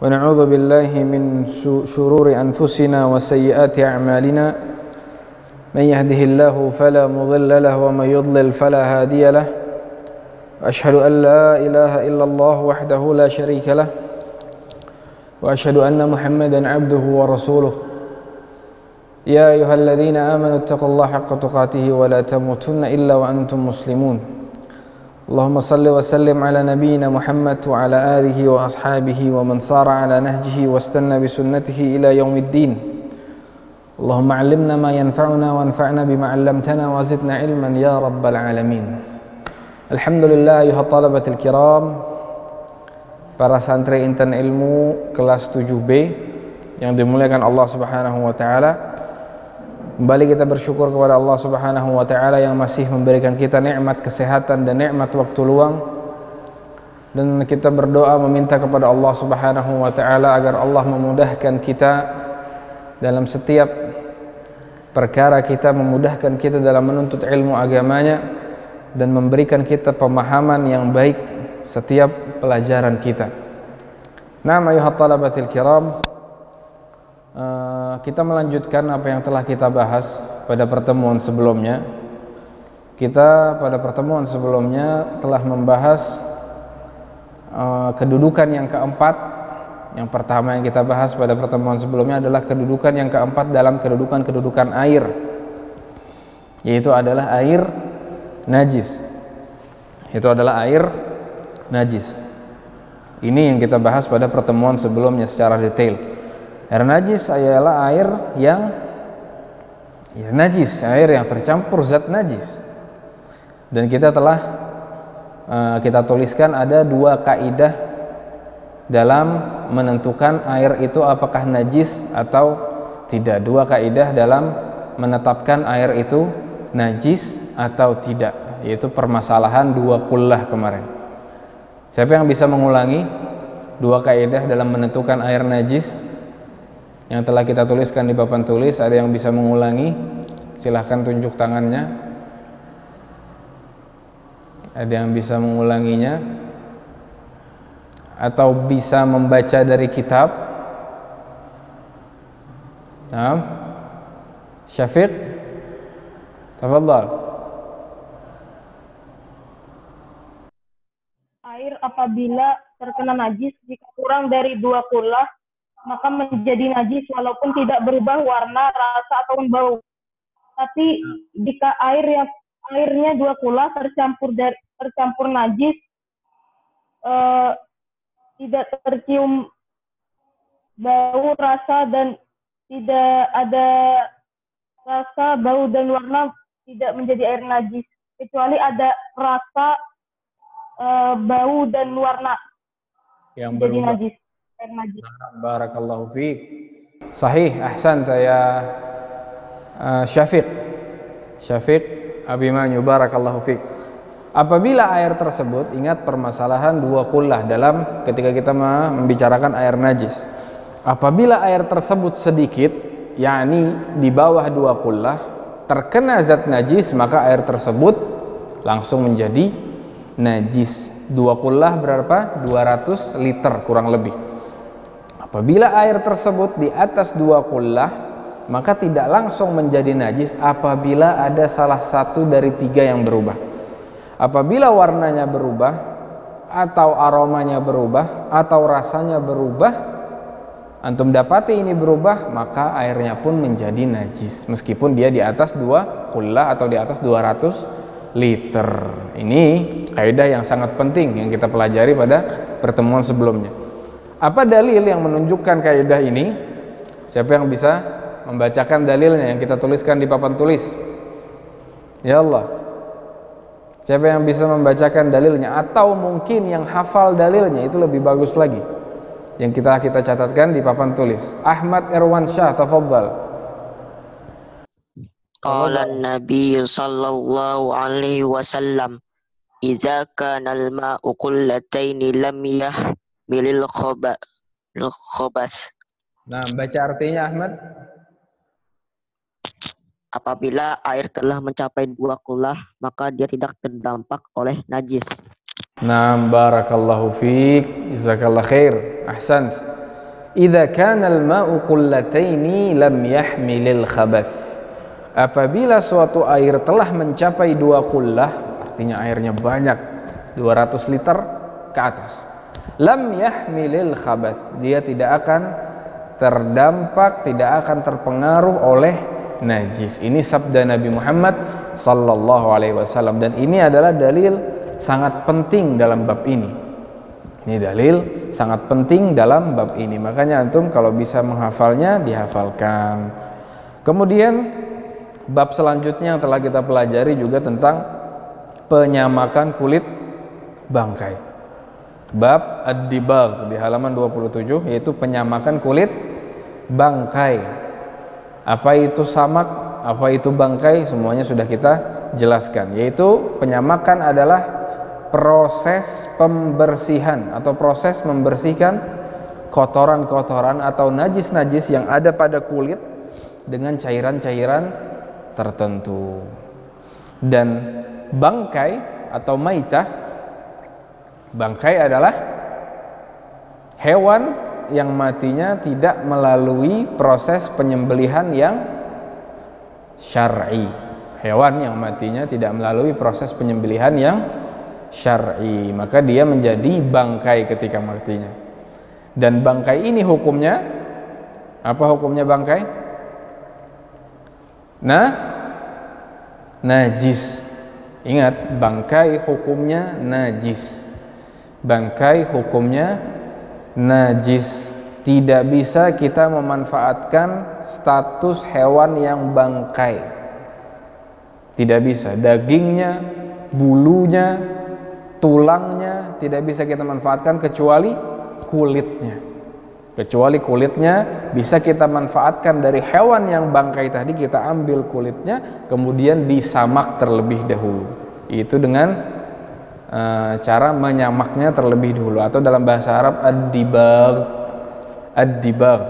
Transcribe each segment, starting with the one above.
ونعوذ بالله من شرور أنفسنا وسيئات أعمالنا من يهده الله فلا مضل له ومن يضلل فلا هادي له وأشهد أن لا إله إلا الله وحده لا شريك له وأشهد أن محمدا عبده ورسوله يا أيها الذين آمنوا اتقوا الله حق تقاته ولا تموتن إلا وأنتم مسلمون اللهم صل وسلم على نبينا محمد وعلى آله وأصحابه ومن صار على نهجه واستنى بسنته إلى يوم الدين اللهم علمنا ما ينفعنا وانفعنا بما علمتنا وزدنا علما يا رب العالمين. Alhamdulillah ayuhat talabatil kiram, para santri intan ilmu kelas 7B yang dimuliakan Allah Subhanahu wa taala. Kembali kita bersyukur kepada Allah Subhanahu wa taala yang masih memberikan kita nikmat kesehatan dan nikmat waktu luang, dan kita berdoa meminta kepada Allah Subhanahu wa taala agar Allah memudahkan kita dalam setiap perkara kita, memudahkan kita dalam menuntut ilmu agamanya, dan memberikan kita pemahaman yang baik setiap pelajaran kita. Nah, ayuhat talabatil kiram, kita melanjutkan apa yang telah kita bahas pada pertemuan sebelumnya. Kita pada pertemuan sebelumnya telah membahas kedudukan yang keempat. Yang pertama yang kita bahas pada pertemuan sebelumnya adalah kedudukan yang keempat dalam kedudukan air, yaitu adalah air najis. Itu adalah air najis. Ini yang kita bahas pada pertemuan sebelumnya secara detail. Air najis adalah air yang najis, air yang tercampur zat najis. Dan kita telah kita tuliskan ada dua kaidah dalam menentukan air itu apakah najis atau tidak. Dua kaidah dalam menetapkan air itu najis atau tidak, yaitu permasalahan dua kullah kemarin. Siapa yang bisa mengulangi dua kaidah dalam menentukan air najis yang telah kita tuliskan di papan tulis? Ada yang bisa mengulangi? Silahkan tunjuk tangannya. Ada yang bisa mengulanginya atau bisa membaca dari kitab? Nah, Syafiq, tafadhal. Air apabila terkena najis jika kurang dari 2 kullah maka menjadi najis walaupun tidak berubah warna, rasa ataupun bau. Tapi jika airnya 2 kullah tercampur najis, tidak tercium bau, rasa, dan tidak ada rasa, bau, dan warna, tidak menjadi air najis kecuali ada rasa, bau, dan warna yang menjadi berubah. najis. Barakallahu fiik. Sahih, ahsanta ya Syafiq Abimanyu, barakallahu fiik. Apabila air tersebut, ingat permasalahan dua kullah dalam ketika kita membicarakan air najis. Apabila air tersebut sedikit, yakni di bawah 2 kullah, terkena zat najis, maka air tersebut langsung menjadi najis. 2 kullah berapa? 200 liter kurang lebih. Apabila air tersebut di atas 2 kullah, maka tidak langsung menjadi najis apabila ada salah satu dari 3 yang berubah. Apabila warnanya berubah, atau aromanya berubah, atau rasanya berubah, antum dapati ini berubah, maka airnya pun menjadi najis meskipun dia di atas 2 kullah atau di atas 200 liter. Ini kaidah yang sangat penting yang kita pelajari pada pertemuan sebelumnya. Apa dalil yang menunjukkan kaidah ini? Siapa yang bisa membacakan dalilnya yang kita tuliskan di papan tulis? Ya Allah. Siapa yang bisa membacakan dalilnya? Atau mungkin yang hafal dalilnya, itu lebih bagus lagi. Yang kita catatkan di papan tulis. Ahmad Irwan Syah, tafadhal. Qala an-nabiy sallallahu alaihi wasallam, idza kana al-ma'u qullataini lam yahmilil khabas. Nah, baca artinya Ahmad. Apabila air telah mencapai 2 kullah, maka dia tidak terdampak oleh najis. Nah, barakallahu fiik, jazakallah khair, ahsant. idza kana al-ma'u qullataini lam yahmilil khabath. Apabila suatu air telah mencapai 2 qullah, artinya airnya banyak, 200 liter ke atas, lam yahmilil khabath, dia tidak akan terdampak, tidak akan terpengaruh oleh najis. Ini sabda Nabi Muhammad sallallahu alaihi wasallam, dan ini adalah dalil sangat penting dalam bab ini. Ini dalil sangat penting dalam bab ini. Makanya antum kalau bisa menghafalnya, dihafalkan. Kemudian bab selanjutnya yang telah kita pelajari juga tentang penyamakan kulit bangkai. Bab ad-dibagh di halaman 27, yaitu penyamakan kulit bangkai. Apa itu samak, apa itu bangkai, semuanya sudah kita jelaskan. Yaitu penyamakan adalah proses pembersihan atau proses membersihkan kotoran-kotoran atau najis-najis yang ada pada kulit dengan cairan-cairan tertentu. Dan bangkai atau maitah, bangkai adalah hewan yang matinya tidak melalui proses penyembelihan yang syar'i. Hewan yang matinya tidak melalui proses penyembelihan yang syar'i, maka dia menjadi bangkai ketika matinya. Dan bangkai ini hukumnya apa? Hukumnya bangkai? Najis. Ingat, bangkai hukumnya najis. Bangkai hukumnya najis. Tidak bisa kita memanfaatkan status hewan yang bangkai. Tidak bisa. Dagingnya, bulunya, tulangnya tidak bisa kita manfaatkan kecuali kulitnya. Kecuali kulitnya bisa kita manfaatkan dari hewan yang bangkai tadi, kita ambil kulitnya kemudian disamak terlebih dahulu. Itu dengan cara menyamaknya terlebih dahulu, atau dalam bahasa Arab ad-dibagh. Ad-dibagh.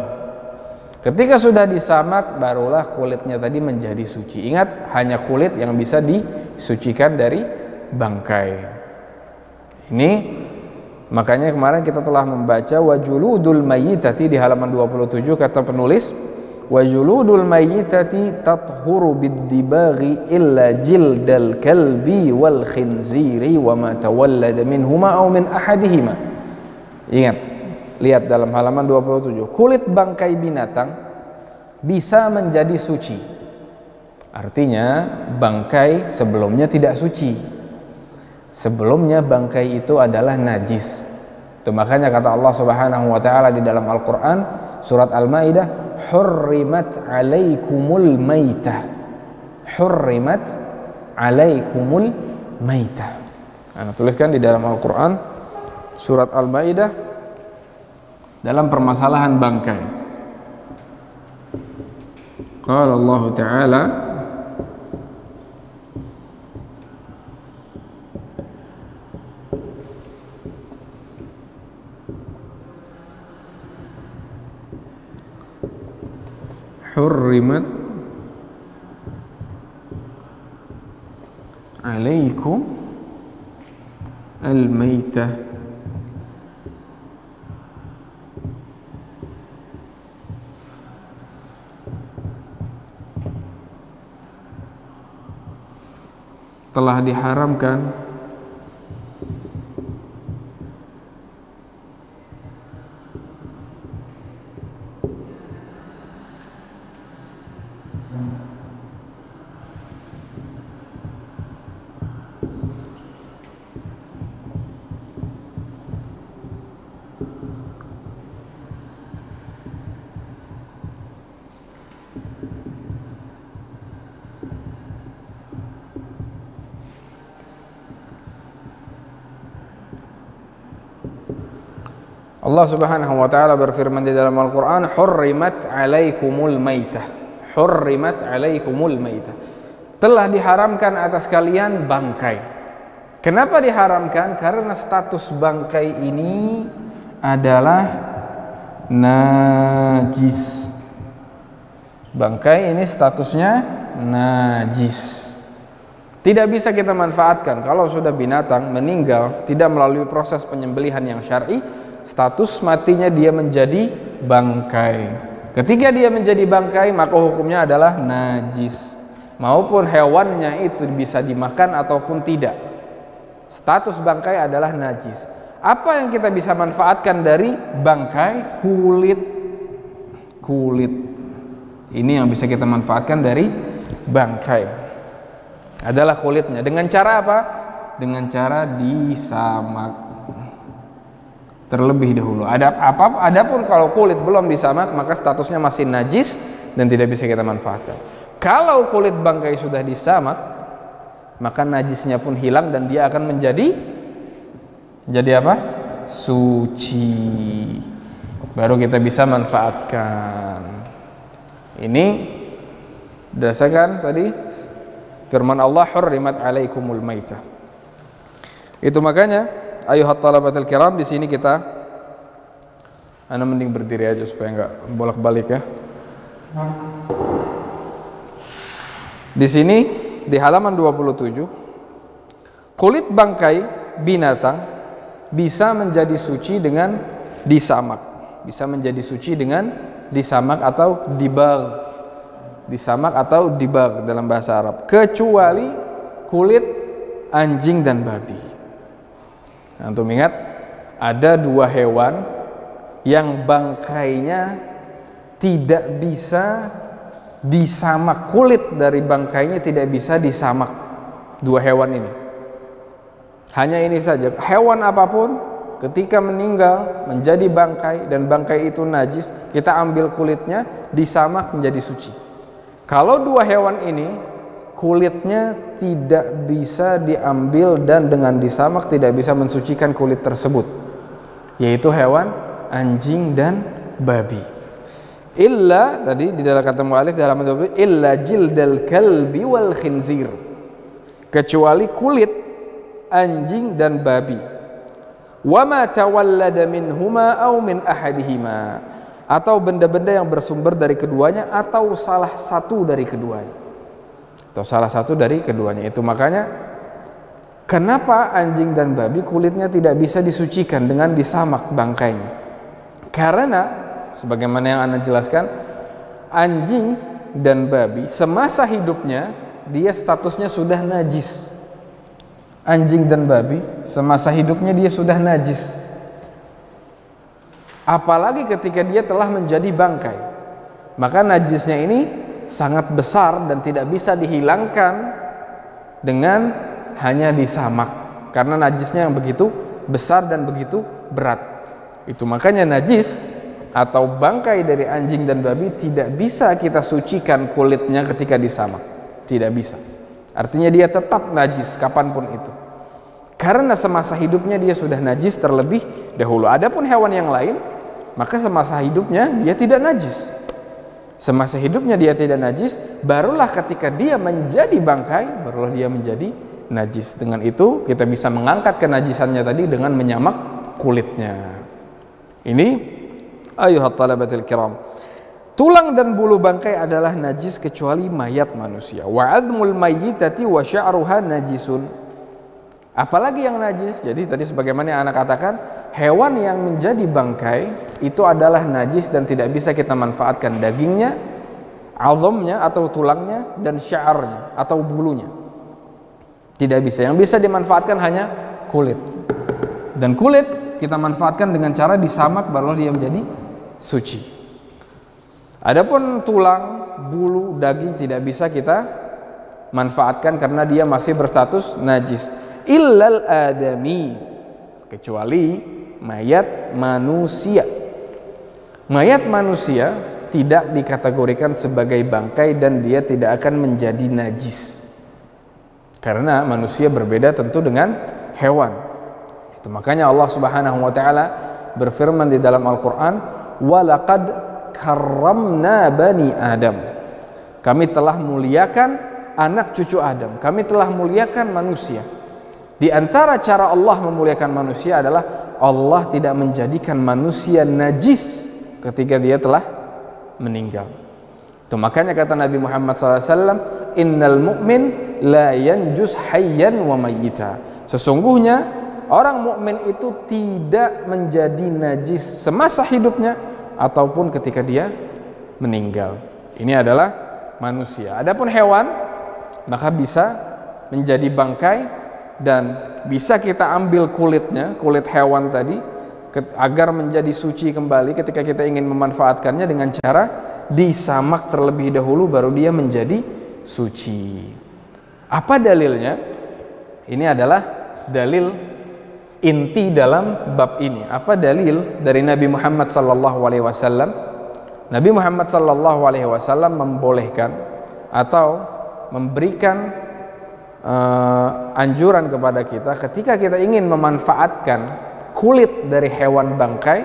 Ketika sudah disamak, barulah kulitnya tadi menjadi suci. Ingat, hanya kulit yang bisa disucikan dari bangkai. Ini makanya kemarin kita telah membaca wajuludul mayyitati di halaman 27, kata penulis wajuludul mayyitati tathuru bid-dibaghi illa jildal kalbi wal khinziri wa ma tawallada minhuma aw min ahadihima. Ingat, lihat dalam halaman 27, kulit bangkai binatang bisa menjadi suci. Artinya bangkai sebelumnya tidak suci. Sebelumnya bangkai itu adalah najis. Itu makanya kata Allah Subhanahu wa taala di dalam Al-Qur'an surat Al-Maidah, hurrimat 'alaikumul maitah. Hurrimat 'alaikumul maitah. Ana tuliskan di dalam Al-Qur'an surat Al-Maidah dalam permasalahan bangkai. Qala Allah taala hurrimat 'alaikum al-maitah telah diharamkan Allah Subhanahu wa taala berfirman di dalam Al-Qur'an, hurrimat 'alaikumul maitah. Hurrimat 'alaikumul maitah. Telah diharamkan atas kalian bangkai. Kenapa diharamkan? Karena status bangkai ini adalah najis. Bangkai ini statusnya najis. Tidak bisa kita manfaatkan. Kalau sudah binatang meninggal tidak melalui proses penyembelihan yang syar'i, status matinya dia menjadi bangkai. Ketika dia menjadi bangkai, maka hukumnya adalah najis. Maupun hewannya itu bisa dimakan ataupun tidak, status bangkai adalah najis. Apa yang kita bisa manfaatkan dari bangkai? Kulit. Ini yang bisa kita manfaatkan dari bangkai adalah kulitnya. Dengan cara apa? Dengan cara disamak terlebih dahulu. Adapun kalau kulit belum disamak, maka statusnya masih najis dan tidak bisa kita manfaatkan. Kalau kulit bangkai sudah disamak, maka najisnya pun hilang dan dia akan menjadi apa? Suci. Baru kita bisa manfaatkan. Ini berdasarkan tadi firman Allah, hurrimat alaikumul maitah. Itu makanya ayuhat talabatul kiram, di sini ana mending berdiri aja supaya enggak bolak-balik ya. Di sini di halaman 27, kulit bangkai binatang bisa menjadi suci dengan disamak. Bisa menjadi suci dengan disamak atau dibagh. Disamak atau dibagh dalam bahasa Arab, kecuali kulit anjing dan babi. Antum ingat, ada dua hewan yang bangkainya tidak bisa disamak, kulit dari bangkainya tidak bisa disamak. Dua hewan ini, hanya ini saja. Hewan apapun ketika meninggal menjadi bangkai dan bangkai itu najis, kita ambil kulitnya, disamak menjadi suci. Kalau dua hewan ini kulitnya tidak bisa diambil dan dengan disamak tidak bisa mensucikan kulit tersebut, yaitu hewan anjing dan babi. Illa, tadi di dalam kata mu'alif di halaman 20, illa jildal kalbi wal khinzir, kecuali kulit anjing dan babi. Wa ma tawallada minhuma aw min ahadihima, atau benda-benda yang bersumber dari keduanya atau salah satu dari keduanya. Itu makanya kenapa anjing dan babi kulitnya tidak bisa disucikan dengan disamak bangkainya? Karena sebagaimana yang Anda jelaskan, anjing dan babi semasa hidupnya dia statusnya sudah najis. Anjing dan babi semasa hidupnya dia sudah najis. Apalagi ketika dia telah menjadi bangkai, maka najisnya ini sangat besar dan tidak bisa dihilangkan dengan hanya disamak, karena najisnya yang begitu besar dan begitu berat. Itu makanya najis atau bangkai dari anjing dan babi tidak bisa kita sucikan kulitnya ketika disamak, tidak bisa. Artinya dia tetap najis kapanpun itu, karena semasa hidupnya dia sudah najis terlebih dahulu. Adapun hewan yang lain, maka semasa hidupnya dia tidak najis. Semasa hidupnya dia tidak najis, barulah ketika dia menjadi bangkai, barulah dia menjadi najis. Dengan itu kita bisa mengangkat kenajisannya tadi dengan menyamak kulitnya. Ini ayuhat talabatil kiram, tulang dan bulu bangkai adalah najis kecuali mayat manusia. Wa admul mayyitati wa sya'ruha najisun. Apalagi yang najis? Jadi tadi sebagaimana yang anak katakan, hewan yang menjadi bangkai itu adalah najis dan tidak bisa kita manfaatkan dagingnya, azamnya atau tulangnya, dan sya'arnya atau bulunya. Tidak bisa. Yang bisa dimanfaatkan hanya kulit. Dan kulit kita manfaatkan dengan cara disamak, barulah dia menjadi suci. Adapun tulang, bulu, daging tidak bisa kita manfaatkan karena dia masih berstatus najis. Illal adami, kecuali mayat manusia. Mayat manusia tidak dikategorikan sebagai bangkai dan dia tidak akan menjadi najis, karena manusia berbeda tentu dengan hewan. Itu makanya Allah Subhanahu wa taala berfirman di dalam Al-Qur'an, "Walaqad karramna bani Adam." Kami telah muliakan anak cucu Adam. Kami telah muliakan manusia. Di antara cara Allah memuliakan manusia adalah Allah tidak menjadikan manusia najis ketika dia telah meninggal. Itu makanya kata Nabi Muhammad SAW, "Innal mu'min la yanjus hayyan wa mayyita." Sesungguhnya orang mukmin itu tidak menjadi najis semasa hidupnya ataupun ketika dia meninggal. Ini adalah manusia. Adapun hewan maka bisa menjadi bangkai dan bisa kita ambil kulitnya, kulit hewan tadi agar menjadi suci kembali ketika kita ingin memanfaatkannya dengan cara disamak terlebih dahulu baru dia menjadi suci. Apa dalilnya? Ini adalah dalil inti dalam bab ini. Apa dalil dari Nabi Muhammad SAW? Nabi Muhammad SAW membolehkan atau memberikan anjuran kepada kita ketika kita ingin memanfaatkan kulit dari hewan bangkai,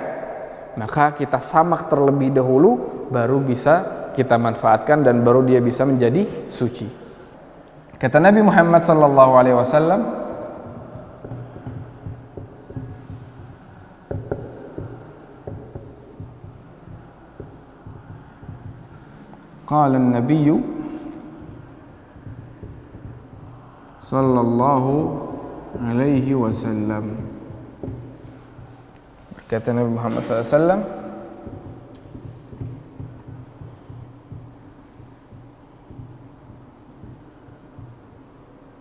maka kita samak terlebih dahulu baru bisa kita manfaatkan dan baru dia bisa menjadi suci. Kata Nabi Muhammad SAW, qala an-nabiy sallallahu alaihi wasallam, kata Nabi Muhammad SAW,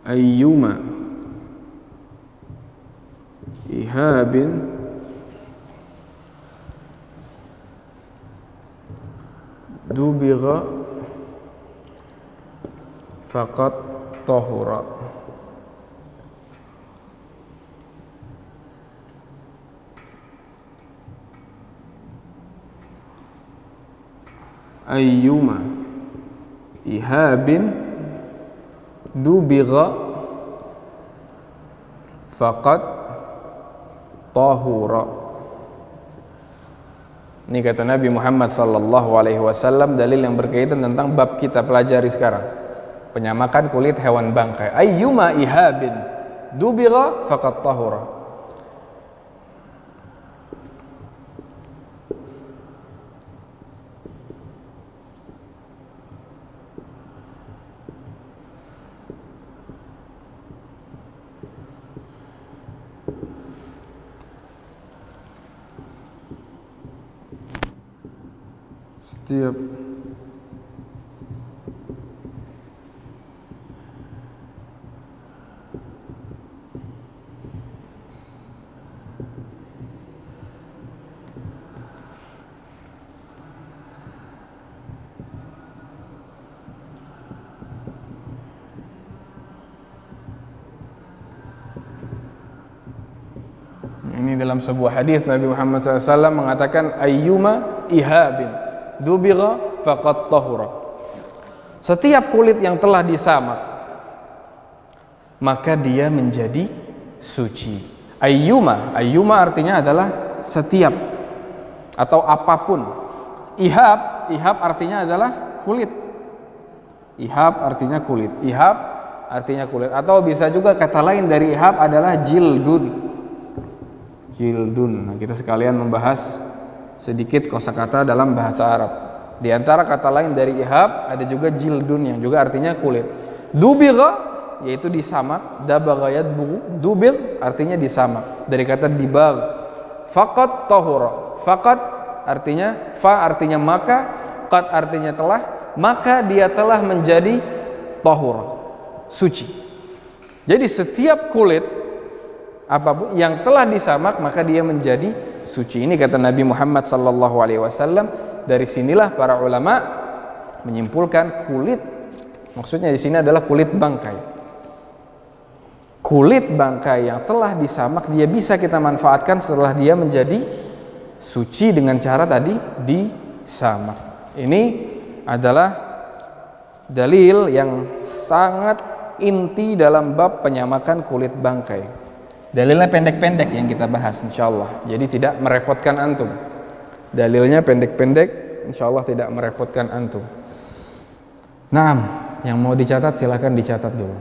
ayyuma ihabin dubigha faqad tahura. Ayyuma ihabin dubigha faqad tahura. Ini kata Nabi Muhammad SAW, dalil yang berkaitan tentang bab kita pelajari sekarang, penyamakan kulit hewan bangkai. Ayyuma ihabin dubigha faqad tahura. Setiap ini dalam sebuah hadis Nabi Muhammad SAW mengatakan ayyuma ihabin dubigha faqad tahura. Setiap kulit yang telah disamak maka dia menjadi suci. Ayyuma artinya adalah setiap atau apapun. Ihab artinya adalah kulit. Ihab artinya kulit. Ihab artinya kulit. Atau bisa juga kata lain dari ihab adalah jildun. Nah, kita sekalian membahas sedikit kosakata dalam bahasa Arab. Di antara kata lain dari ihab ada juga jildun yang juga artinya kulit. Dubigha yaitu disamak, dabagha yadbughu, dubigh artinya disamak dari kata dibagh. Faqad tahura. Faqad artinya artinya maka, qad artinya telah, maka dia telah menjadi tahura, suci. Jadi setiap kulit apapun yang telah disamak maka dia menjadi suci. Ini kata Nabi Muhammad SAW. Dari sinilah para ulama menyimpulkan kulit, maksudnya di sini adalah kulit bangkai. Kulit bangkai yang telah disamak dia bisa kita manfaatkan setelah dia menjadi suci dengan cara tadi disamak. Ini adalah dalil yang sangat inti dalam bab penyamakan kulit bangkai. Dalilnya pendek-pendek yang kita bahas insyaallah. Jadi tidak merepotkan antum. Dalilnya pendek-pendek, insyaallah tidak merepotkan antum. Nah, yang mau dicatat silakan dicatat dulu.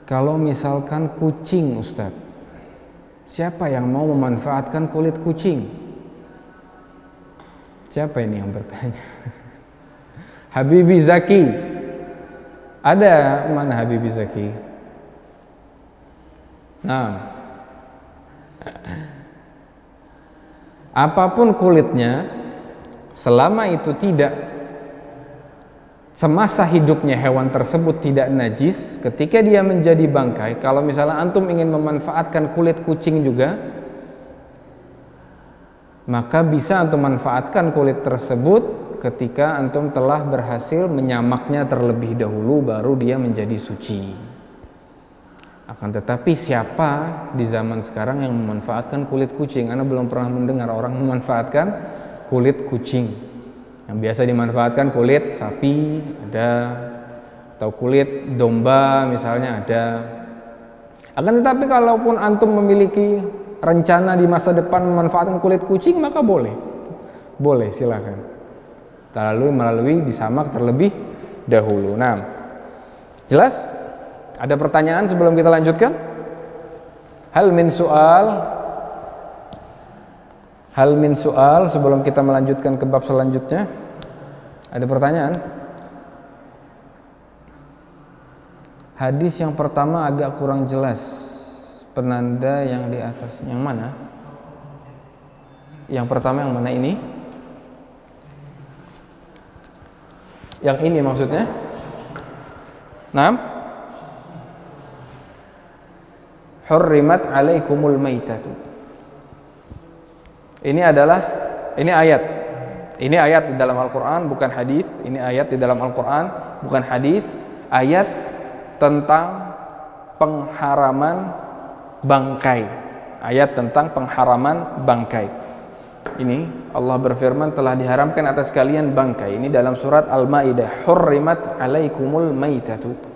Kalau misalkan kucing, Ustaz, siapa yang mau memanfaatkan kulit kucing? Siapa ini yang bertanya? Habibi Zaki. Ada mana Habib Zaki? Nah, apapun kulitnya, selama itu tidak semasa hidupnya hewan tersebut tidak najis, ketika dia menjadi bangkai, kalau misalnya antum ingin memanfaatkan kulit kucing juga, maka bisa antum manfaatkan kulit tersebut ketika antum telah berhasil menyamaknya terlebih dahulu, baru dia menjadi suci. Akan tetapi siapa di zaman sekarang yang memanfaatkan kulit kucing? Anda belum pernah mendengar orang memanfaatkan kulit kucing. Yang biasa dimanfaatkan kulit sapi ada, atau kulit domba misalnya ada. Akan tetapi kalaupun antum memiliki rencana di masa depan memanfaatkan kulit kucing, maka boleh, silakan. Melalui disamak terlebih dahulu. Nah, jelas? Ada pertanyaan sebelum kita lanjutkan? Hal min soal sebelum kita melanjutkan ke bab selanjutnya. Ada pertanyaan? Hadis yang pertama agak kurang jelas. Penanda yang di atas, yang mana? Yang pertama yang mana ini? Yang ini maksudnya? Naam? Hurrimat alaikumul maitatu. Ini ayat. Ini ayat di dalam Al-Qur'an, bukan hadis. Ini ayat di dalam Al-Qur'an, bukan hadis. Ayat tentang pengharaman bangkai. Ayat tentang pengharaman bangkai. Ini Allah berfirman, telah diharamkan atas kalian bangkai. Ini dalam surat Al-Maidah. Hurrimat alaikumul maitatu.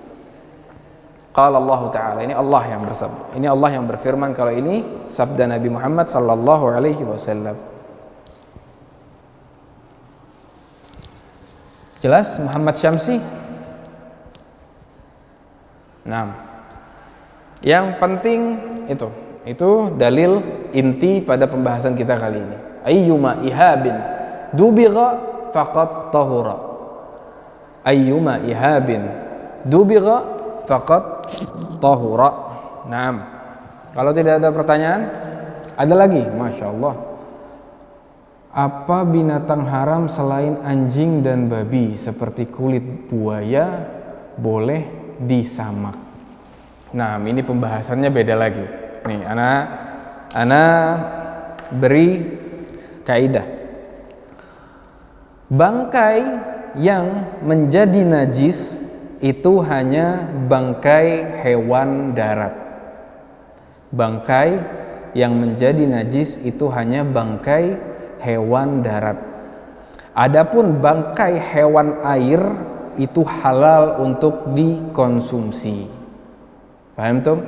Qala Allah Ta'ala. Ini Allah yang bersabda. Ini Allah yang berfirman. Kalau ini sabda Nabi Muhammad sallallahu alaihi wasallam. Jelas Muhammad Syamsi? Nah, yang penting itu dalil inti pada pembahasan kita kali ini. Ayyuma ihabin dubigha faqad tahura. Ayyuma ihabin dubigha faqad tahura. Naam. Kalau tidak ada pertanyaan, ada lagi? Masya Allah. Apa binatang haram selain anjing dan babi seperti kulit buaya boleh disamak? Nah, ini pembahasannya beda lagi. Nih, ana beri kaidah. Bangkai yang menjadi najis itu hanya bangkai hewan darat. Bangkai yang menjadi najis itu hanya bangkai hewan darat. Adapun bangkai hewan air itu halal untuk dikonsumsi. Paham tuh?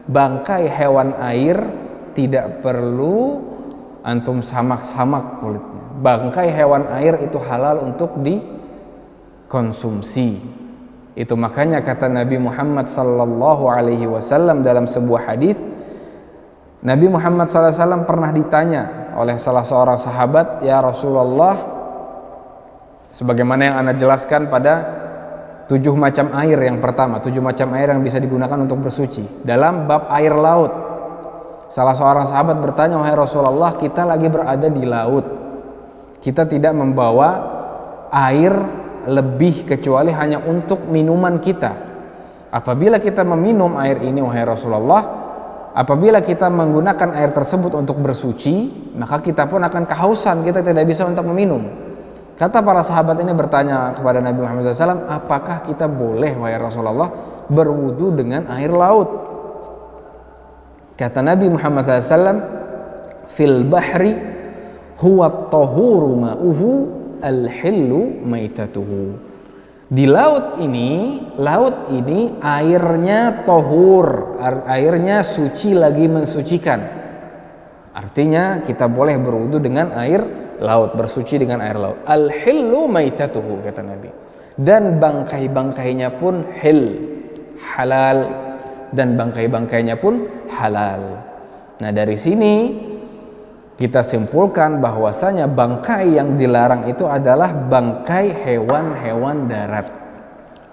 Bangkai hewan air tidak perlu antum samak-samak kulitnya. Bangkai hewan air itu halal untuk dikonsumsi. Itu makanya kata Nabi Muhammad sallallahu alaihi wasallam dalam sebuah hadis, Nabi Muhammad sallallahu alaihi wasallam pernah ditanya oleh salah seorang sahabat, "Ya Rasulullah, sebagaimana yang Anda jelaskan pada 7 macam air yang pertama, 7 macam air yang bisa digunakan untuk bersuci dalam bab air laut." Salah seorang sahabat bertanya, "Wahai Rasulullah, kita lagi berada di laut. Kita tidak membawa air lebih kecuali hanya untuk minuman kita. Apabila kita meminum air ini, wahai Rasulullah, apabila kita menggunakan air tersebut untuk bersuci, maka kita pun akan kehausan, kita tidak bisa untuk meminum." Kata para sahabat ini bertanya kepada Nabi Muhammad SAW, "Apakah kita boleh, wahai Rasulullah, berwudu dengan air laut?" Kata Nabi Muhammad SAW, "Fil bahri huwa at-tahuru ma'uhu al-hillu maitatuhu." Di laut ini airnya tahur, airnya suci lagi mensucikan. Artinya kita boleh berwudu dengan air laut, bersuci dengan air laut. Al-hillu maitatuhu, kata Nabi. Dan bangkai-bangkainya pun halal, dan bangkai-bangkainya pun halal. Nah, dari sini kita simpulkan bahwasanya bangkai yang dilarang itu adalah bangkai hewan-hewan darat.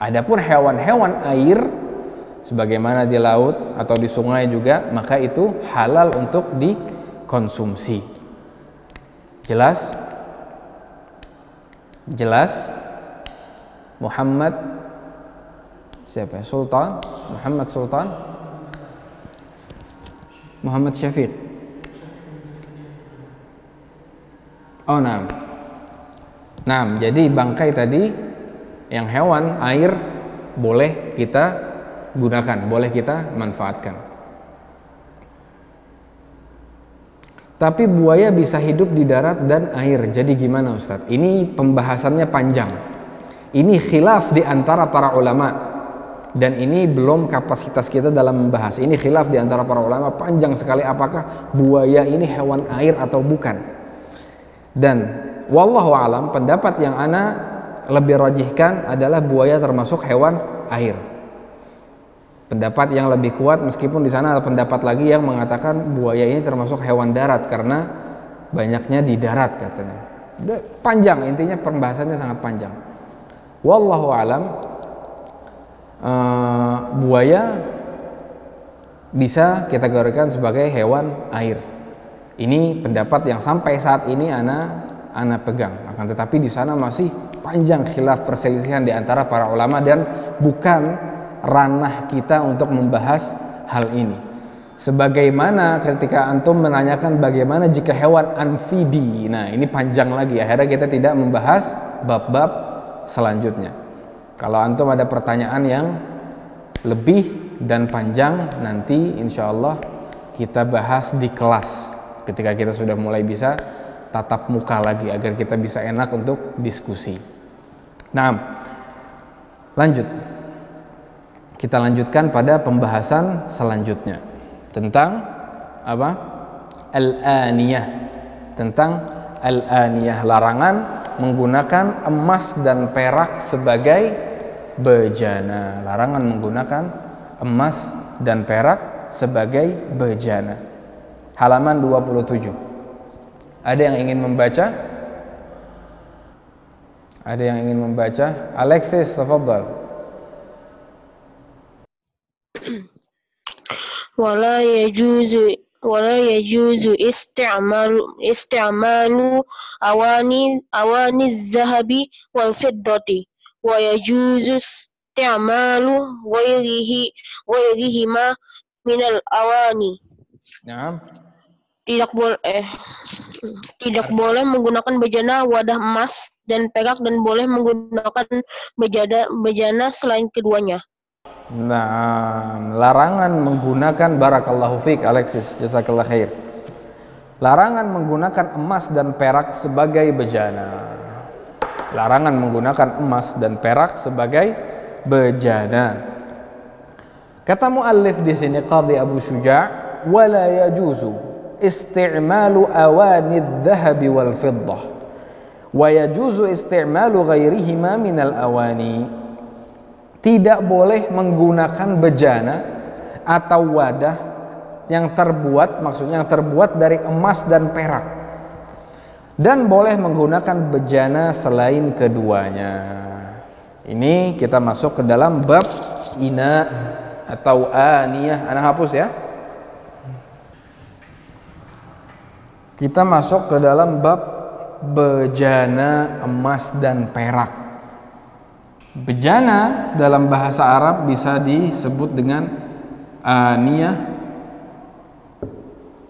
Adapun hewan-hewan air sebagaimana di laut atau di sungai juga, maka itu halal untuk dikonsumsi. Jelas? Jelas? Muhammad siapa? Sultan? Muhammad Sultan? Muhammad Syafiq. Oh, nah. Nah, jadi bangkai tadi yang hewan air boleh kita gunakan, boleh kita manfaatkan. Tapi buaya bisa hidup di darat dan air. Jadi gimana Ustadz? Ini pembahasannya panjang. Ini khilaf di antara para ulama. Dan ini belum kapasitas kita dalam membahas. Ini khilaf di antara para ulama panjang sekali, apakah buaya ini hewan air atau bukan. Dan wallahu alam, pendapat yang ana lebih rajihkan adalah buaya termasuk hewan air. Pendapat yang lebih kuat, meskipun di sana ada pendapat lagi yang mengatakan buaya ini termasuk hewan darat karena banyaknya di darat katanya. Panjang, intinya pembahasannya sangat panjang. Wallahu alam, buaya bisa kita kategorikan sebagai hewan air. Ini pendapat yang sampai saat ini ana pegang. Akan tetapi di sana masih panjang khilaf perselisihan di antara para ulama dan bukan ranah kita untuk membahas hal ini. Sebagaimana ketika antum menanyakan bagaimana jika hewan amfibi. Nah, ini panjang lagi. Akhirnya kita tidak membahas bab-bab selanjutnya. Kalau antum ada pertanyaan yang lebih dan panjang, nanti insya Allah kita bahas di kelas ketika kita sudah mulai bisa tatap muka lagi agar kita bisa enak untuk diskusi. Nah, lanjut. Kita lanjutkan pada pembahasan selanjutnya tentang apa? Al-aniyah. Tentang al-aniyah, larangan menggunakan emas dan perak sebagai bejana. Larangan menggunakan emas dan perak sebagai bejana. Halaman 27. Ada yang ingin membaca? Ada yang ingin membaca? Alexis, tafadhal. ولا يجوز استعمال أواني الذهب والفضة ويجوز استعمال غيرهما من الأواني. Nah. Tidak boleh menggunakan bejana wadah emas dan perak dan boleh menggunakan bejana selain keduanya. Nah, larangan menggunakan, barakallahu fiik Alexis, jazakallah khair. Larangan menggunakan emas dan perak sebagai bejana. Larangan menggunakan emas dan perak sebagai bejana. Kata muallif di sini Qadhi Abu Syuja', wala yajuzu isti'malu awani adh-dhahabi wal fiddah wa yajuzu isti'malu ghairihima minal awani. Tidak boleh menggunakan bejana atau wadah yang terbuat, maksudnya yang terbuat dari emas dan perak, dan boleh menggunakan bejana selain keduanya. Ini kita masuk ke dalam bab ina atau aniyah. Ana hapus ya. Kita masuk ke dalam bab bejana emas dan perak. Bejana dalam bahasa Arab bisa disebut dengan aniyah,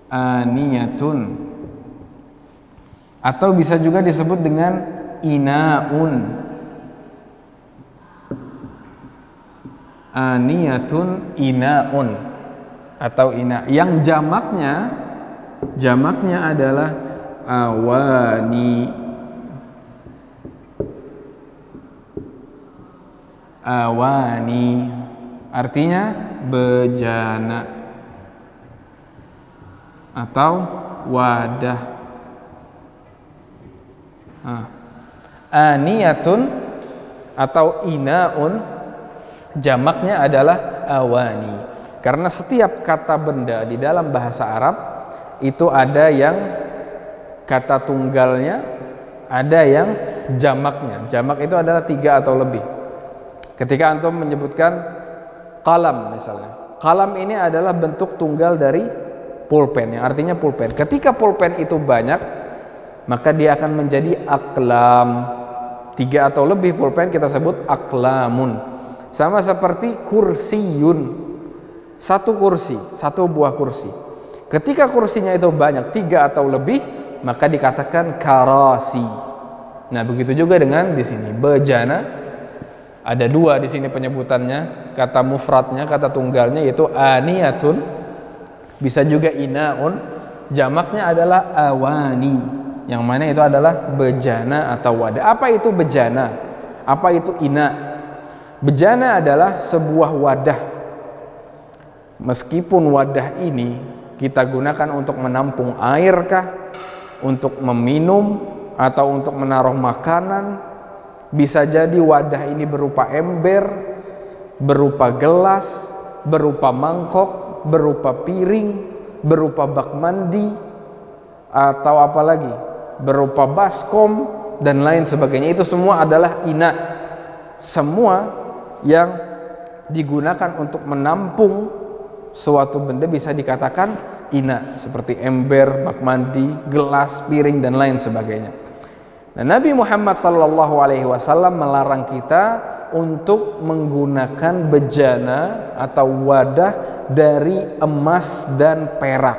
aniyatun, atau bisa juga disebut dengan inaun, aniyatun, inaun, atau ina. Yang jamaknya adalah awani. Awani artinya bejana atau wadah. Aniyatun atau inaun jamaknya adalah awani. Karena setiap kata benda di dalam bahasa Arab itu ada yang kata tunggalnya, ada yang jamaknya. Jamak itu adalah 3 atau lebih. Ketika antum menyebutkan qalam misalnya, qalam ini adalah bentuk tunggal dari pulpen, yang artinya pulpen. Ketika pulpen itu banyak, maka dia akan menjadi aqlam. 3 atau lebih pulpen kita sebut aqlamun. Sama seperti kursiyun, satu kursi, satu buah kursi. Ketika kursinya itu banyak, 3 atau lebih, maka dikatakan karasi. Nah, begitu juga dengan di sini bejana. Ada 2 di sini penyebutannya, kata mufradnya, kata tunggalnya yaitu aniyatun, bisa juga inaun, jamaknya adalah awani, yang mana itu adalah bejana atau wadah. Apa itu bejana? Apa itu ina? Bejana adalah sebuah wadah. Meskipun wadah ini kita gunakan untuk menampung air kah, untuk meminum, atau untuk menaruh makanan. Bisa jadi wadah ini berupa ember, berupa gelas, berupa mangkok, berupa piring, berupa bak mandi, atau apa lagi, berupa baskom, dan lain sebagainya. Itu semua adalah ina. Semua yang digunakan untuk menampung suatu benda bisa dikatakan ina, seperti ember, bak mandi, gelas, piring, dan lain sebagainya. Nah, Nabi Muhammad SAW melarang kita untuk menggunakan bejana atau wadah dari emas dan perak.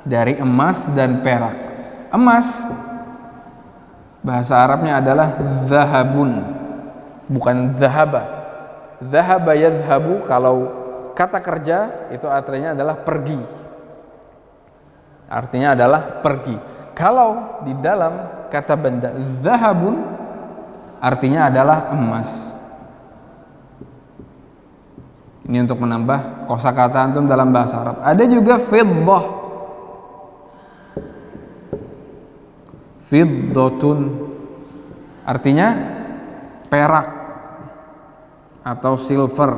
Dari emas dan perak. Emas bahasa Arabnya adalah zahabun, bukan zahaba. Zahaba yadhabu, kalau kata kerja itu artinya adalah pergi. Artinya adalah pergi. Kalau di dalam kata benda zahabun artinya adalah emas. Ini untuk menambah kosakata antum dalam bahasa Arab. Ada juga fiddah. Fiddatun artinya perak atau silver.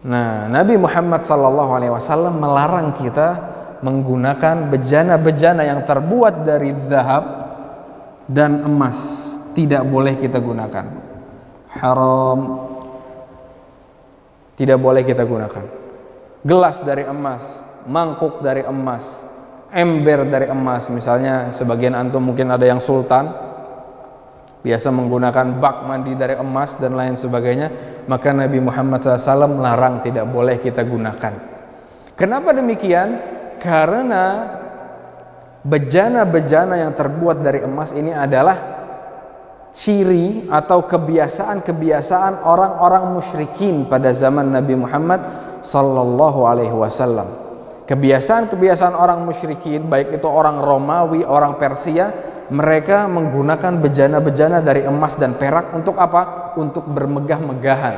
Nah, Nabi Muhammad SAW melarang kita menggunakan bejana-bejana yang terbuat dari zahab dan emas. Tidak boleh kita gunakan. Haram. Tidak boleh kita gunakan. Gelas dari emas, mangkuk dari emas, ember dari emas. Misalnya sebagian antum mungkin ada yang sultan, biasa menggunakan bak mandi dari emas dan lain sebagainya. Maka Nabi Muhammad SAW melarang, tidak boleh kita gunakan. Kenapa demikian? Karena bejana-bejana yang terbuat dari emas ini adalah ciri atau kebiasaan-kebiasaan orang-orang musyrikin pada zaman Nabi Muhammad SAW. Kebiasaan-kebiasaan orang musyrikin, baik itu orang Romawi, orang Persia, mereka menggunakan bejana-bejana dari emas dan perak untuk apa? Untuk bermegah-megahan,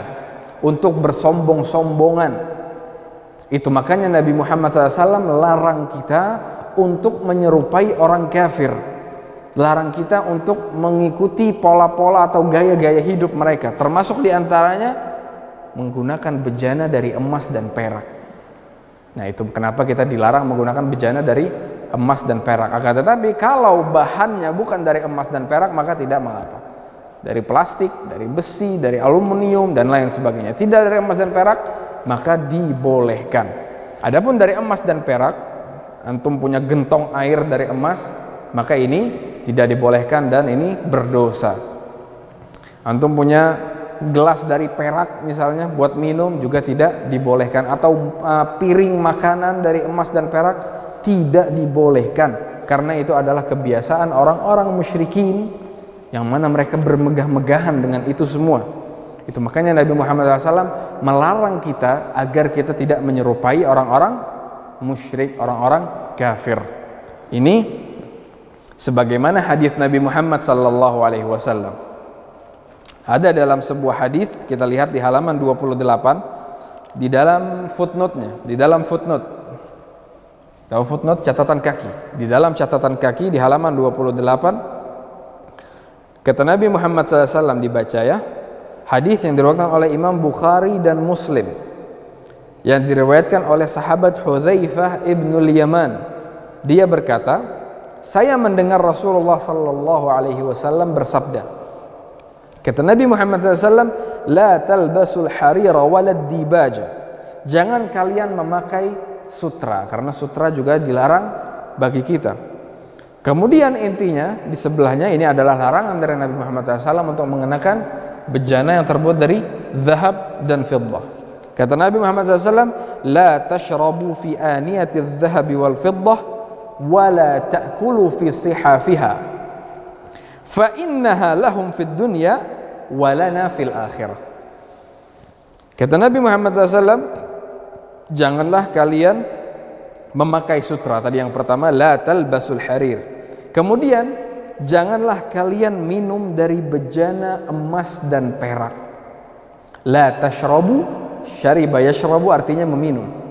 untuk bersombong-sombongan. Itu makanya Nabi Muhammad SAW melarang kita untuk menyerupai orang kafir. Larang kita untuk mengikuti pola-pola atau gaya-gaya hidup mereka. Termasuk diantaranya menggunakan bejana dari emas dan perak. Nah, itu kenapa kita dilarang menggunakan bejana dari emas dan perak. Akan tetapi kalau bahannya bukan dari emas dan perak, maka tidak mengapa. Dari plastik, dari besi, dari aluminium, dan lain sebagainya. Tidak dari emas dan perak, maka dibolehkan. Adapun dari emas dan perak, antum punya gentong air dari emas, maka ini tidak dibolehkan dan ini berdosa. Antum punya gelas dari perak misalnya buat minum juga tidak dibolehkan, atau piring makanan dari emas dan perak tidak dibolehkan, karena itu adalah kebiasaan orang-orang musyrikin yang mana mereka bermegah-megahan dengan itu semua. Itu makanya Nabi Muhammad SAW melarang kita agar kita tidak menyerupai orang-orang musyrik, orang-orang kafir. Ini sebagaimana hadis Nabi Muhammad SAW. Ada dalam sebuah hadis, kita lihat di halaman 28 di dalam footnote-nya, di dalam footnote. Tahu footnote, catatan kaki. Di dalam catatan kaki di halaman 28 kata Nabi Muhammad SAW dibaca ya. Hadis yang diriwayatkan oleh Imam Bukhari dan Muslim, yang diriwayatkan oleh sahabat Hudzaifah ibnul Yaman. Dia berkata, saya mendengar Rasulullah SAW bersabda, Kata Nabi Muhammad SAW, la talbasul harira walad dibaja. Jangan kalian memakai sutra, karena sutra juga dilarang bagi kita. Kemudian intinya di sebelahnya ini adalah larangan dari Nabi Muhammad SAW untuk mengenakan bejana yang terbuat dari zahab dan fiddah. Kata Nabi Muhammad SAW, la tashrabu fi aniyati zahabi wal fiddah wa la ta'kulu fi sihafiha fa innaha lahum fid dunya wa lana fil akhirah. Kata Nabi Muhammad SAW, janganlah kalian memakai sutra. Tadi yang pertama, la talbasul harir. Kemudian janganlah kalian minum dari bejana emas dan perak. La tashrabu, syariba yashrabu artinya meminum.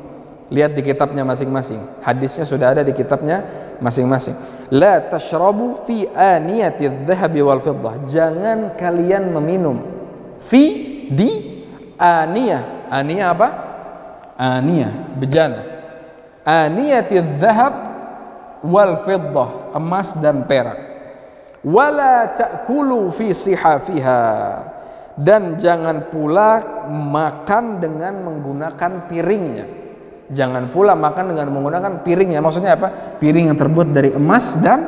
Lihat di kitabnya masing-masing. Hadisnya sudah ada di kitabnya masing-masing. La tashrabu fi aniyati adh-dhahabi wal fiddah. Jangan kalian meminum fi di aniyah. Aniyah apa? Aniyah, bejana. Aniyati adh-dhahab wal fiddah, emas dan perak. Wala ta'kulu fi sihafiha. Dan jangan pula makan dengan menggunakan piringnya. Jangan pula makan dengan menggunakan piringnya. Maksudnya apa? Piring yang terbuat dari emas dan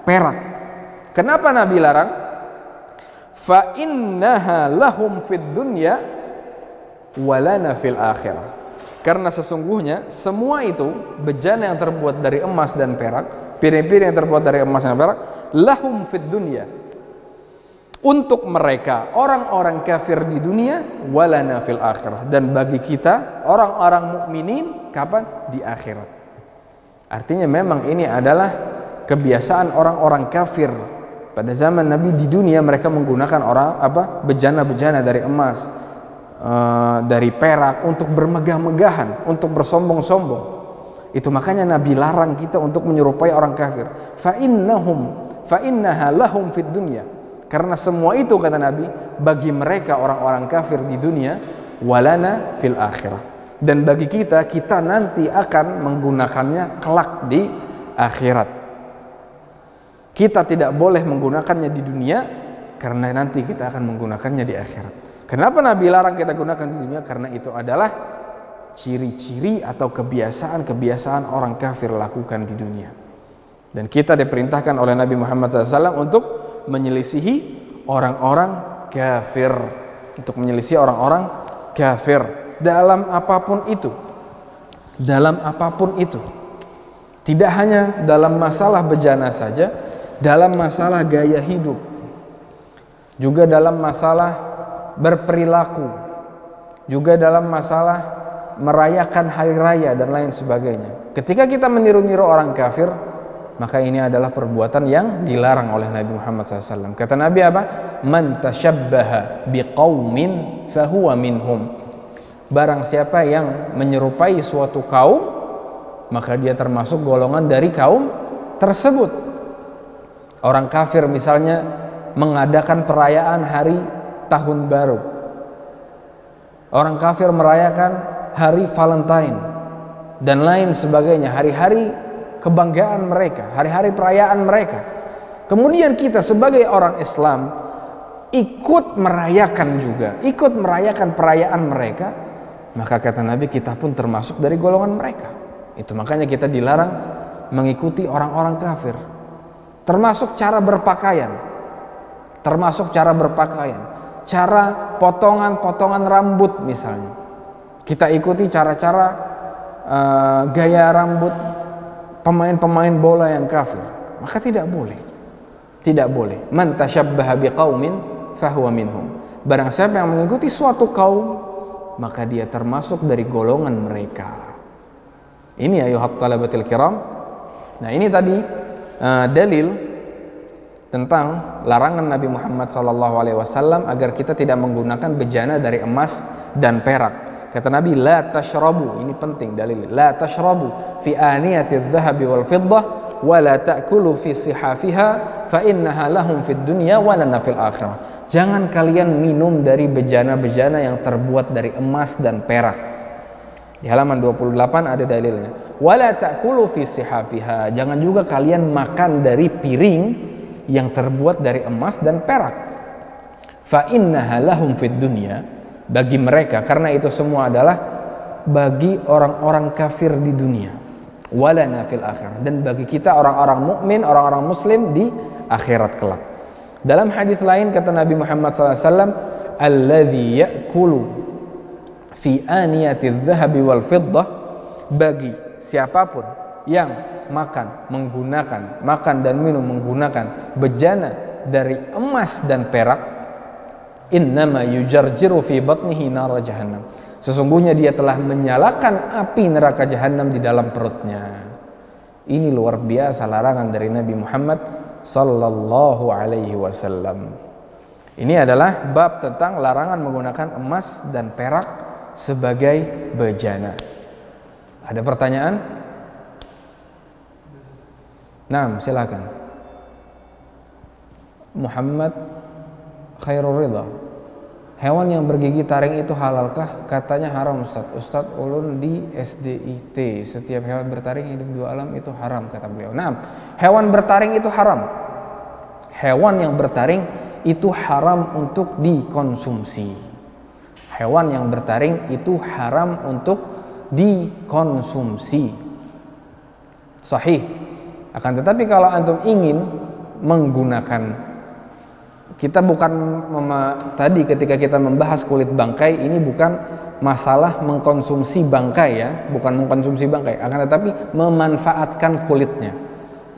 perak. Kenapa Nabi larang? Fa innaha lahum fid dunya walana fil akhirah. Karena sesungguhnya semua itu, bejana yang terbuat dari emas dan perak, piring-piring yang terbuat dari emas dan perak, lahum fid dunya, untuk mereka orang-orang kafir di dunia, walana fil akhirah, dan bagi kita orang-orang mukminin kapan? Di akhirat. Artinya memang ini adalah kebiasaan orang-orang kafir pada zaman Nabi. Di dunia mereka menggunakan bejana-bejana dari emas, dari perak untuk bermegah-megahan, untuk bersombong-sombong. Itu makanya Nabi larang kita untuk menyerupai orang kafir. Fa innaha lahum fid dunya. Karena semua itu, kata Nabi, bagi mereka orang-orang kafir di dunia, walana fil akhirah. Dan bagi kita nanti akan menggunakannya kelak di akhirat. Kita tidak boleh menggunakannya di dunia, karena nanti kita akan menggunakannya di akhirat. Kenapa Nabi larang kita gunakan di dunia? Karena itu adalah ciri-ciri atau kebiasaan-kebiasaan orang kafir lakukan di dunia. Dan kita diperintahkan oleh Nabi Muhammad SAW untuk menyelisihi orang-orang kafir, untuk menyelisihi orang-orang kafir dalam apapun itu. Dalam apapun itu. Tidak hanya dalam masalah bejana saja, dalam masalah gaya hidup, juga dalam masalah berperilaku, juga dalam masalah merayakan hari raya dan lain sebagainya. Ketika kita meniru-niru orang kafir, maka ini adalah perbuatan yang dilarang oleh Nabi Muhammad SAW. Kata Nabi apa? Man tashabbaha biqaumin fahuwa minhum. Barang siapa yang menyerupai suatu kaum, maka dia termasuk golongan dari kaum tersebut. Orang kafir misalnya mengadakan perayaan hari tahun baru. Orang kafir merayakan hari Valentine dan lain sebagainya, hari-hari kebanggaan mereka, hari-hari perayaan mereka. Kemudian kita sebagai orang Islam ikut merayakan juga, ikut merayakan perayaan mereka, maka kata Nabi kita pun termasuk dari golongan mereka. Itu makanya kita dilarang mengikuti orang-orang kafir. Termasuk cara berpakaian, cara potongan-potongan rambut misalnya. Kita ikuti cara-cara gaya rambut pemain-pemain bola yang kafir, maka tidak boleh. Tidak boleh. Man tashabbaha biqaumin fahuwa minhum. Barang siapa yang mengikuti suatu kaum, maka dia termasuk dari golongan mereka. Ini ayuhat talabatil kiram. Nah, ini tadi dalil tentang larangan Nabi Muhammad SAW agar kita tidak menggunakan bejana dari emas dan perak. Kata Nabi, la tashrabu, ini penting dalil. La tashrabu fi aniyati adh-dhahabi wal fiddah wa la ta'kulu fi sihafiha fa innaha lahum fid dunya wa lana fil akhirah. Jangan kalian minum dari bejana-bejana yang terbuat dari emas dan perak. Di halaman 28 ada dalilnya. Wa la ta'kulu fi sihafiha. Jangan juga kalian makan dari piring yang terbuat dari emas dan perak. Fa innaha lahum fid dunya, bagi mereka, karena itu semua adalah bagi orang-orang kafir di dunia, walana fil akhirah, dan bagi kita orang-orang mukmin, orang-orang muslim di akhirat kelak. Dalam hadis lain kata Nabi Muhammad SAW, alladzi ya'kulu fi aniyati dhahabi wal fiddah, bagi siapapun yang makan dan minum menggunakan bejana dari emas dan perak, innama yujarjiru fi batnihi nar jahannam, sesungguhnya dia telah menyalakan api neraka jahanam di dalam perutnya. Ini luar biasa larangan dari Nabi Muhammad sallallahu alaihi wasallam. Ini adalah bab tentang larangan menggunakan emas dan perak sebagai bejana. Ada pertanyaan? Nah, silakan. Muhammad Khairul Ridha, hewan yang bergigi taring itu halalkah? Katanya haram Ustaz. Ustaz ulun di SDIT, setiap hewan bertaring hidup dua alam itu haram kata beliau. Nah, hewan bertaring itu haram. Hewan yang bertaring itu haram untuk dikonsumsi. Hewan yang bertaring itu haram untuk dikonsumsi. Sahih. Akan tetapi kalau antum ingin menggunakan, kita bukan tadi ketika kita membahas kulit bangkai, ini bukan masalah mengkonsumsi bangkai ya, bukan mengkonsumsi bangkai, akan tetapi memanfaatkan kulitnya.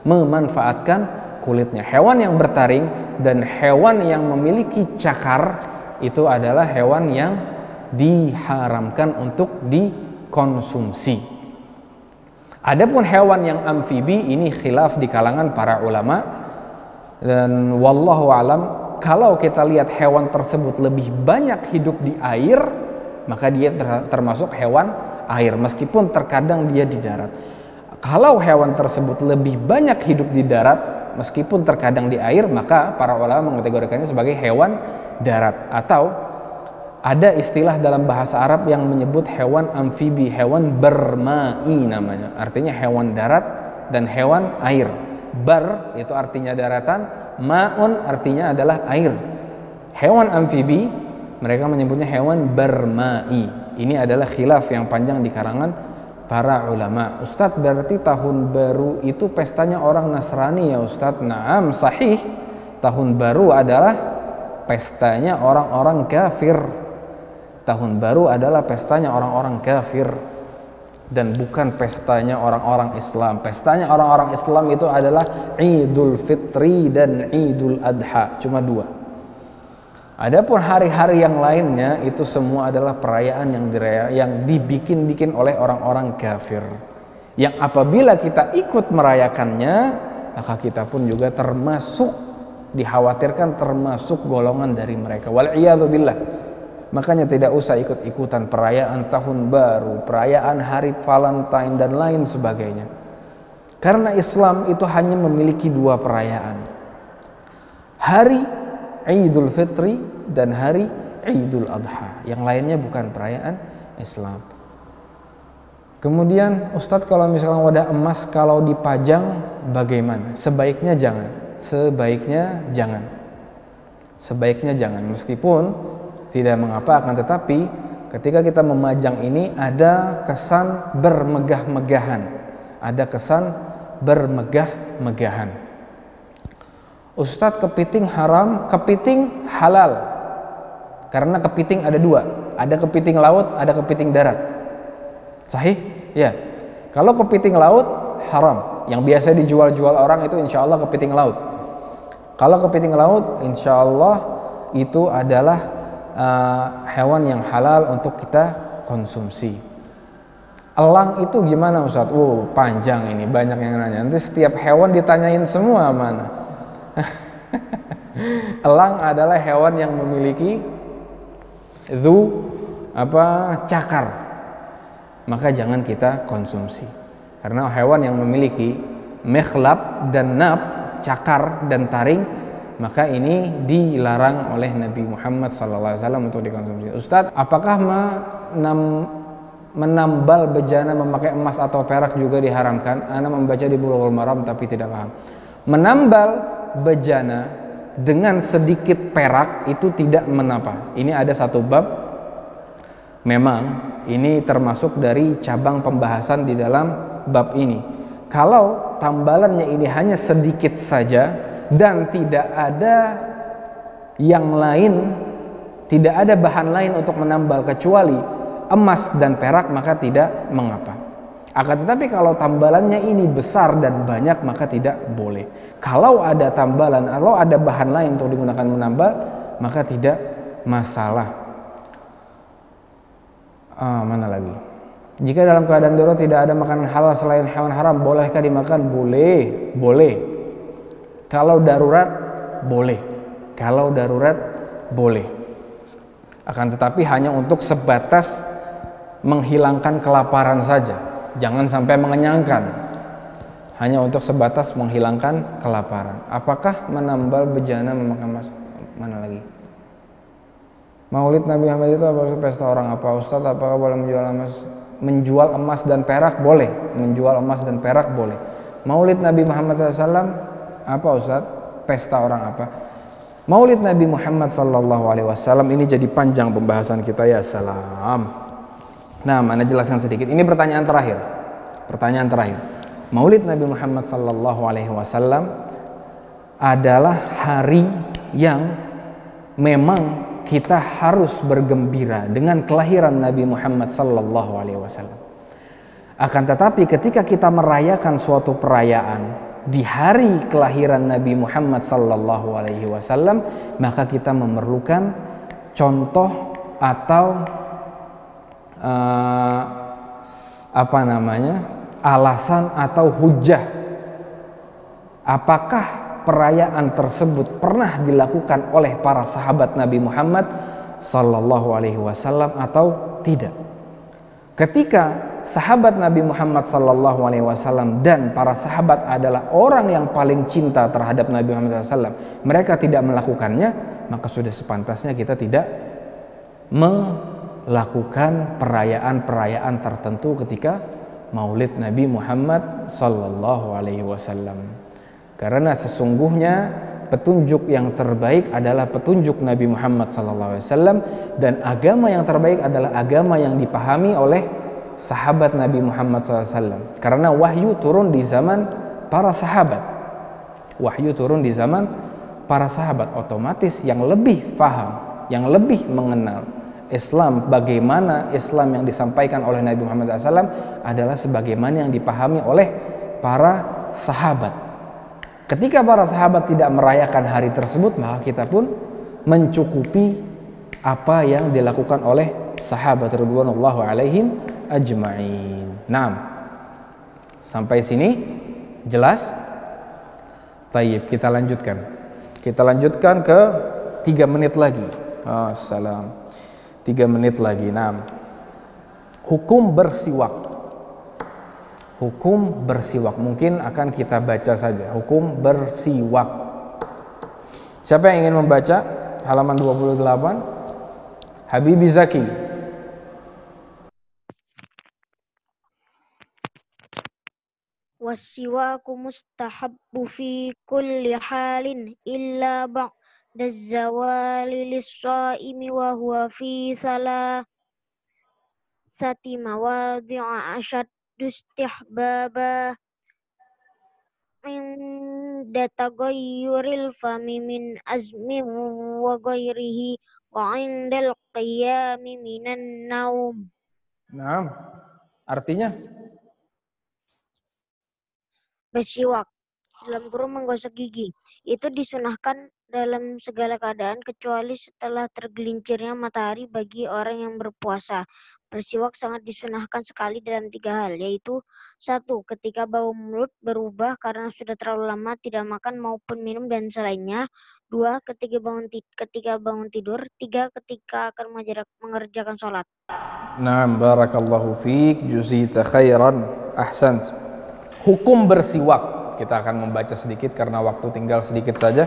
Memanfaatkan kulitnya. Hewan yang bertaring dan hewan yang memiliki cakar itu adalah hewan yang diharamkan untuk dikonsumsi. Adapun hewan yang amfibi, ini khilaf di kalangan para ulama, dan wallahu alam, kalau kita lihat hewan tersebut lebih banyak hidup di air, maka dia termasuk hewan air meskipun terkadang dia di darat. Kalau hewan tersebut lebih banyak hidup di darat meskipun terkadang di air, maka para ulama mengategorikannya sebagai hewan darat. Atau ada istilah dalam bahasa Arab yang menyebut hewan amfibi, hewan bermai namanya, artinya hewan darat dan hewan air. Bar itu artinya daratan, ma'un artinya adalah air. Hewan amfibi mereka menyebutnya hewan bermai. Ini adalah khilaf yang panjang di kalangan para ulama. Ustadz, berarti tahun baru itu pestanya orang Nasrani ya Ustadz? Naam, sahih. Tahun baru adalah pestanya orang-orang kafir. Tahun baru adalah pestanya orang-orang kafir dan bukan pestanya orang-orang Islam. Pestanya orang-orang Islam itu adalah Idul Fitri dan Idul Adha, cuma dua. Adapun hari-hari yang lainnya itu semua adalah perayaan yang dibikin-bikin oleh orang-orang kafir. Yang apabila kita ikut merayakannya, maka kita pun juga dikhawatirkan termasuk golongan dari mereka. Wal'iyadzubillah. Makanya tidak usah ikut-ikutan perayaan tahun baru, perayaan hari Valentine dan lain sebagainya. Karena Islam itu hanya memiliki dua perayaan. Hari Idul Fitri dan hari Idul Adha. Yang lainnya bukan perayaan Islam. Kemudian Ustadz, kalau misalkan wadah emas kalau dipajang bagaimana? Sebaiknya jangan. Sebaiknya jangan. Meskipun tidak mengapa, akan tetapi ketika kita memajang ini ada kesan bermegah-megahan. Ustadz, kepiting haram, kepiting halal. Karena kepiting ada dua, ada kepiting laut, ada kepiting darat. Sahih? Ya. Kalau kepiting laut haram, yang biasa dijual-jual orang itu insya Allah kepiting laut. Kalau kepiting laut insya Allah itu adalah hewan yang halal untuk kita konsumsi. Elang itu gimana Ustadz? Panjang ini, banyak yang nanya. Nanti setiap hewan ditanyain semua mana. Elang adalah hewan yang memiliki cakar, maka jangan kita konsumsi. Karena hewan yang memiliki mikhlab dan nab, cakar dan taring, maka ini dilarang oleh Nabi Muhammad SAW untuk dikonsumsi. Ustadz, apakah menambal bejana memakai emas atau perak juga diharamkan? Ana membaca di Bulughul Maram tapi tidak paham. Menambal bejana dengan sedikit perak itu tidak menapa. Ini ada satu bab, memang ini termasuk dari cabang pembahasan di dalam bab ini. Kalau tambalannya ini hanya sedikit saja dan tidak ada yang lain, tidak ada bahan lain untuk menambal kecuali emas dan perak, maka tidak mengapa. Akan tetapi kalau tambalannya ini besar dan banyak, maka tidak boleh. Kalau ada tambalan atau ada bahan lain untuk digunakan menambal, maka tidak masalah. Mana lagi? Jika dalam keadaan darurat tidak ada makanan halal selain hewan haram, bolehkah dimakan? Boleh, boleh. Kalau darurat, boleh. Kalau darurat, boleh. Akan tetapi hanya untuk sebatas menghilangkan kelaparan saja. Jangan sampai mengenyangkan. Hanya untuk sebatas menghilangkan kelaparan. Apakah menambal bejana memakan emas? Mana lagi? Maulid Nabi Muhammad itu apa? Pesta orang apa? Ustaz, apakah boleh menjual emas? Menjual emas dan perak boleh. Menjual emas dan perak boleh. Maulid Nabi Muhammad SAW apa Ustaz? Pesta orang apa? Maulid Nabi Muhammad SAW ini jadi panjang pembahasan kita, ya salam. Nah, mana jelaskan sedikit. Ini pertanyaan terakhir. Pertanyaan terakhir. Maulid Nabi Muhammad SAW adalah hari yang memang kita harus bergembira dengan kelahiran Nabi Muhammad SAW. Akan tetapi ketika kita merayakan suatu perayaan di hari kelahiran Nabi Muhammad SAW, maka kita memerlukan contoh atau alasan atau hujah. Apakah perayaan tersebut pernah dilakukan oleh para sahabat Nabi Muhammad SAW atau tidak? Ketika sahabat Nabi Muhammad SAW dan para sahabat adalah orang yang paling cinta terhadap Nabi Muhammad SAW, mereka tidak melakukannya, maka sudah sepantasnya kita tidak melakukan perayaan-perayaan tertentu ketika Maulid Nabi Muhammad SAW. Karena sesungguhnya petunjuk yang terbaik adalah petunjuk Nabi Muhammad SAW, dan agama yang terbaik adalah agama yang dipahami oleh sahabat Nabi Muhammad SAW. Karena wahyu turun di zaman para sahabat. Wahyu turun di zaman para sahabat, otomatis yang lebih paham, yang lebih mengenal Islam, bagaimana Islam yang disampaikan oleh Nabi Muhammad SAW adalah sebagaimana yang dipahami oleh para sahabat. Ketika para sahabat tidak merayakan hari tersebut, maka kita pun mencukupi apa yang dilakukan oleh sahabat radhiyallahu alaihim ajma'in. Nah, sampai sini jelas? Tayyib, kita lanjutkan. Kita lanjutkan ke 3 menit lagi. Assalam. 3 menit lagi. Nah, hukum bersiwak. Hukum bersiwak mungkin akan kita baca saja. Hukum bersiwak. Siapa yang ingin membaca halaman 28? Habibi Zaki. Wasiwaku mustahabbu fi kulli halin illa ba'da zawali lis-shaimi wa huwa fi salasati mawadhi'a ashaddu istihbaba inda taghayyuril fami min azmi wa ghairihi wa indal qiyami minan naum. Nah, artinya bersiwak dalam kurung menggosok gigi itu disunahkan dalam segala keadaan kecuali setelah tergelincirnya matahari bagi orang yang berpuasa. Bersiwak sangat disunahkan sekali dalam 3 hal, yaitu 1. Ketika bau mulut berubah karena sudah terlalu lama tidak makan maupun minum dan selainnya. 2. Ketika bangun tidur. 3. Ketika akan mengerjakan sholat. Naam, barakallahu fiik, juzita khairan, ahsant. Hukum bersiwak kita akan membaca sedikit karena waktu tinggal sedikit saja.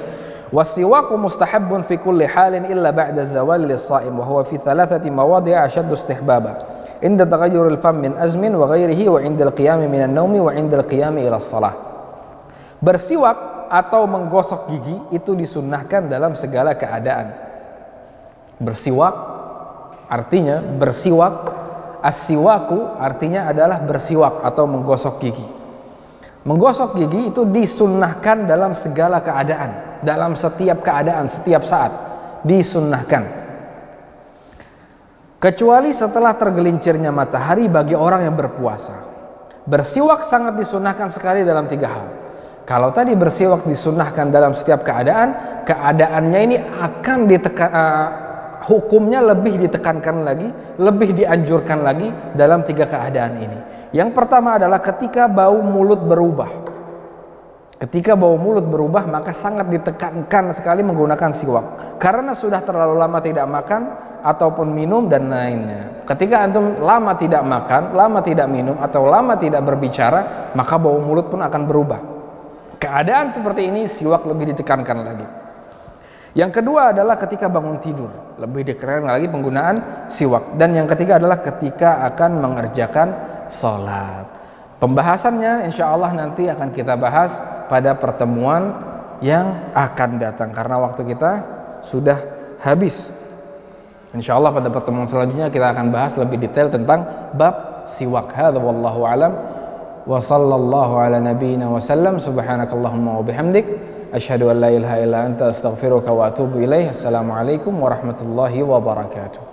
Wasiwaku mustahabbun fi kulli halin illa ba'da zawali lis-sha'im wa huwa fi 3 mawadhi'a ashaddu istihbaba inda taghayyur al-fam min azmin wa ghairihi wa inda al-qiyam min an-nawmi wa inda al-qiyam ila as-salah. Bersiwak atau menggosok gigi itu disunnahkan dalam segala keadaan. Bersiwak artinya bersiwak, as-siwaku artinya adalah bersiwak atau menggosok gigi. Menggosok gigi itu disunnahkan dalam segala keadaan, dalam setiap keadaan, setiap saat disunnahkan. Kecuali setelah tergelincirnya matahari bagi orang yang berpuasa. Bersiwak sangat disunnahkan sekali dalam 3 hal. Kalau tadi bersiwak disunnahkan dalam setiap keadaan, keadaannya ini akan hukumnya lebih ditekankan lagi, lebih dianjurkan lagi dalam 3 keadaan ini. Yang pertama adalah ketika bau mulut berubah. Ketika bau mulut berubah maka sangat ditekankan sekali menggunakan siwak. Karena sudah terlalu lama tidak makan ataupun minum dan lainnya. Ketika antum lama tidak makan, lama tidak minum atau lama tidak berbicara, maka bau mulut pun akan berubah. Keadaan seperti ini siwak lebih ditekankan lagi. Yang kedua adalah ketika bangun tidur, lebih ditekankan lagi penggunaan siwak. Dan yang ketiga adalah ketika akan mengerjakan sholat. Pembahasannya insya Allah nanti akan kita bahas pada pertemuan yang akan datang karena waktu kita sudah habis. Insya Allah pada pertemuan selanjutnya kita akan bahas lebih detail tentang bab siwak. Hadza wallahu alam wa sallallahu ala nabiyyina wa sallam. Subhanakallahumma wa bihamdik asyhadu an la ilaha illa anta astaghfiruka wa atubu ilaih. Assalamualaikum warahmatullahi wabarakatuh.